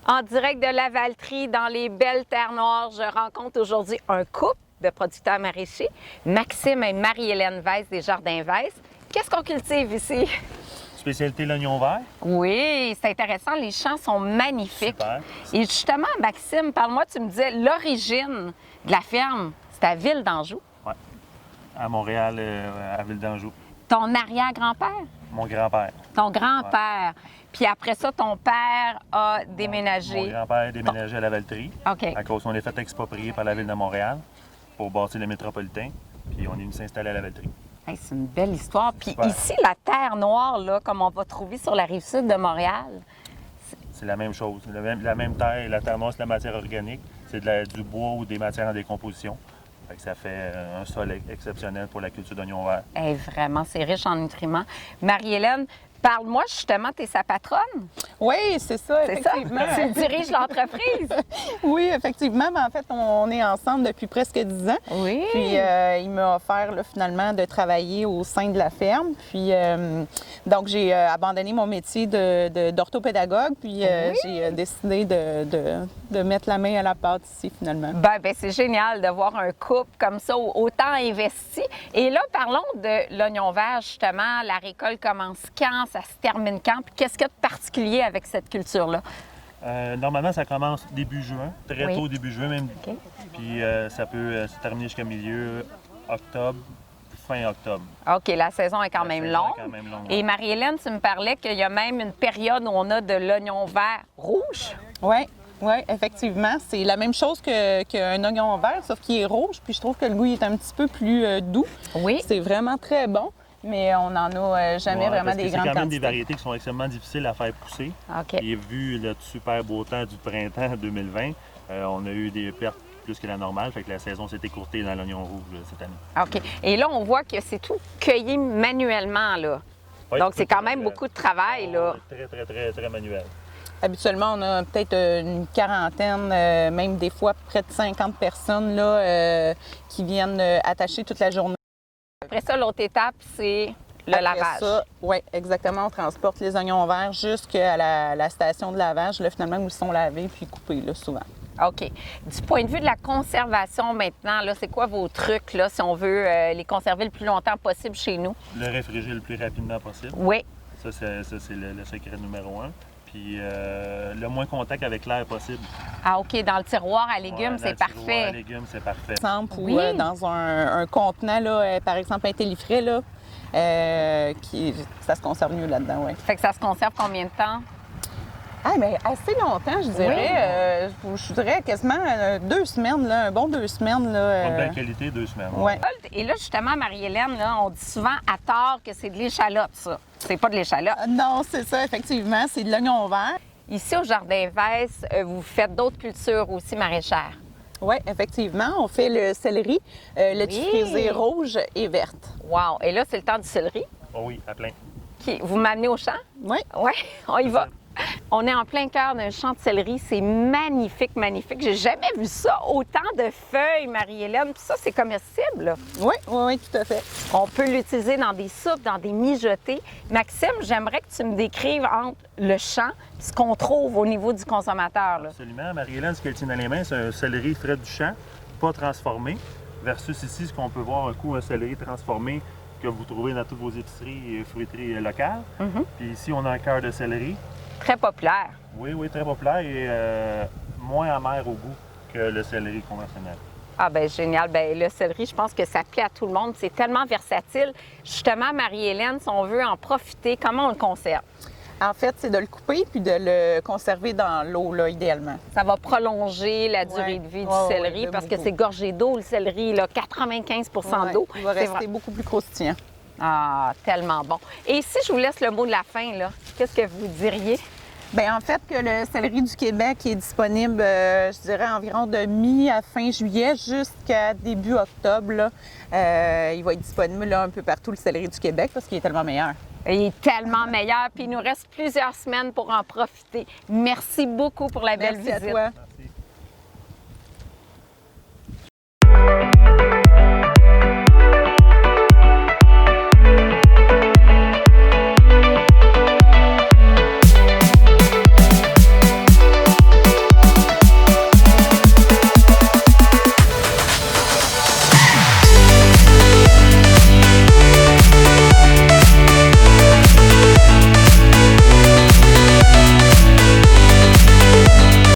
En direct de la Valtrie, dans les belles terres noires, je rencontre aujourd'hui un couple de producteurs maraîchers, Maxime et Marie-Hélène Weiss des Jardins Weiss. Qu'est-ce qu'on cultive ici? Spécialité l'oignon vert. Oui, c'est intéressant. Les champs sont magnifiques. Super. Et justement, Maxime, parle-moi, tu me disais l'origine de la ferme, c'est à Ville d'Anjou. Oui. À Montréal, à Ville d'Anjou. Ton arrière-grand-père? Mon grand-père. Ton grand-père. Puis après ça, ton père a déménagé. Mon grand-père a déménagé à la Valtrie. OK. À cause qu'on est fait exproprier par la Ville de Montréal pour bâtir le métropolitain. Puis on est venu s'installer à la Valtrie. Hey, c'est une belle histoire. Puis Super. ici, la terre noire, là, comme on va trouver sur la rive sud de Montréal. C'est la même chose. La même terre. La terre noire, c'est la matière organique. C'est du bois ou des matières en décomposition. Fait que ça fait un sol exceptionnel pour la culture d'oignon vert. Hey, vraiment, c'est riche en nutriments. Marie-Hélène, parle-moi justement, tu es sa patronne. Oui, c'est ça, C'est ça? effectivement. Tu diriges l'entreprise. Oui, effectivement. Mais en fait, on est ensemble depuis presque 10 ans. Oui. Puis, il m'a offert là, finalement de travailler au sein de la ferme. Puis, donc, j'ai abandonné mon métier d'orthopédagogue. Puis, j'ai décidé de mettre la main à la pâte ici, finalement. Ben, c'est génial de voir un couple comme ça, autant investi. Et là, parlons de l'oignon vert, justement. La récolte commence quand? Ça se termine quand? Puis qu'est-ce qu'il y a de particulier avec cette culture-là? Normalement, ça commence début juin, très Oui. tôt début juin même. OK. Puis ça peut se terminer jusqu'à milieu octobre, fin octobre. OK, la saison est quand même saison longue. est quand même longue, Et ouais. Marie-Hélène, tu me parlais qu'il y a même une période où on a de l'oignon vert rouge. Oui. Oui, effectivement. C'est la même chose qu'un oignon vert, sauf qu'il est rouge. Puis, je trouve que le goût il est un petit peu plus doux. Oui. C'est vraiment très bon. Mais on n'en a jamais Ouais, vraiment parce que des c'est grandes quand même des quantités. variétés qui sont extrêmement difficiles à faire pousser. OK. Et vu le super beau temps du printemps 2020, on a eu des pertes plus que la normale. Fait que la saison s'est écourtée dans l'oignon rouge cette année. OK. Et là, on voit que c'est tout cueilli manuellement, là. Oui, Donc, c'est tout quand même beaucoup de travail, là. Très manuel. Habituellement, on a peut-être une quarantaine, même des fois près de 50 personnes là, qui viennent attacher toute la journée. Après ça, l'autre étape, c'est le Après lavage. Oui, exactement. On transporte les oignons verts jusqu'à la station de lavage, là, finalement, où ils sont lavés puis coupés, là, souvent. OK. Du point de vue de la conservation maintenant, là, c'est quoi vos trucs, là, si on veut les conserver le plus longtemps possible chez nous? Le réfrigérer le plus rapidement possible. Oui. Ça, c'est le secret numéro 1. Puis le moins contact avec l'air possible. Ah, OK. Dans le tiroir à légumes, Ouais, c'est dans le tiroir à parfait. légumes, c'est parfait. Par exemple, ou Oui. dans un contenant, là, par exemple, un télifrais, là, ça se conserve mieux là-dedans, oui. Fait que ça se conserve combien de temps? Ah, mais assez longtemps, je dirais. Je dirais quasiment 2 semaines, là, un bon 2 semaines. Là, Pas de belle qualité, 2 semaines. Ouais. Et là, justement, Marie-Hélène, là, on dit souvent à tort que c'est de l'échalote, ça. C'est pas de l'échalote. Non, c'est ça, effectivement. C'est de l'oignon vert. Ici, au Jardin Weiss, vous faites d'autres cultures aussi maraîchères. Oui, effectivement. On fait le céleri, le Oui. frisée rouge et verte. Wow! Et là, c'est le temps du céleri. Oh oui, à plein. Vous m'amenez au champ? Oui. Oui, on y va. On est en plein cœur d'un champ de céleri. C'est magnifique, magnifique. J'ai jamais vu ça. Autant de feuilles, Marie-Hélène. Puis ça, c'est comestible, là. Oui, oui, oui, tout à fait. On peut l'utiliser dans des soupes, dans des mijotés. Maxime, j'aimerais que tu me décrives entre le champ et ce qu'on trouve au niveau du consommateur, là. Absolument. Marie-Hélène, ce qu'elle tient dans les mains, c'est un céleri frais du champ, pas transformé, versus ici, ce qu'on peut voir, un céleri transformé que vous trouvez dans toutes vos épiceries et fruiteries locales. Puis ici, on a un cœur de céleri. Très populaire. Oui, oui, très populaire et moins amer au goût que le céleri conventionnel. Ah ben génial. Ben le céleri, je pense que ça plaît à tout le monde. C'est tellement versatile. Justement, Marie-Hélène, si on veut en profiter, comment on le conserve? En fait, c'est de le couper puis de le conserver dans l'eau, là, idéalement. Ça va prolonger la durée Ouais. de vie du Ouais, céleri ouais, parce que beaucoup. c'est gorgé d'eau, le céleri, là, 95 Ouais, d'eau. il va C'est rester beaucoup plus croustillant. Ah, tellement bon. Et si je vous laisse le mot de la fin, là, qu'est-ce que vous diriez? Bien, en fait, que le céleri du Québec est disponible, je dirais, environ de mi à fin juillet jusqu'à début octobre. Là. Il va être disponible là, un peu partout, le céleri du Québec, parce qu'il est tellement meilleur. Il est tellement meilleur, puis il nous reste plusieurs semaines pour en profiter. Merci beaucoup pour la belle Merci à visite. toi.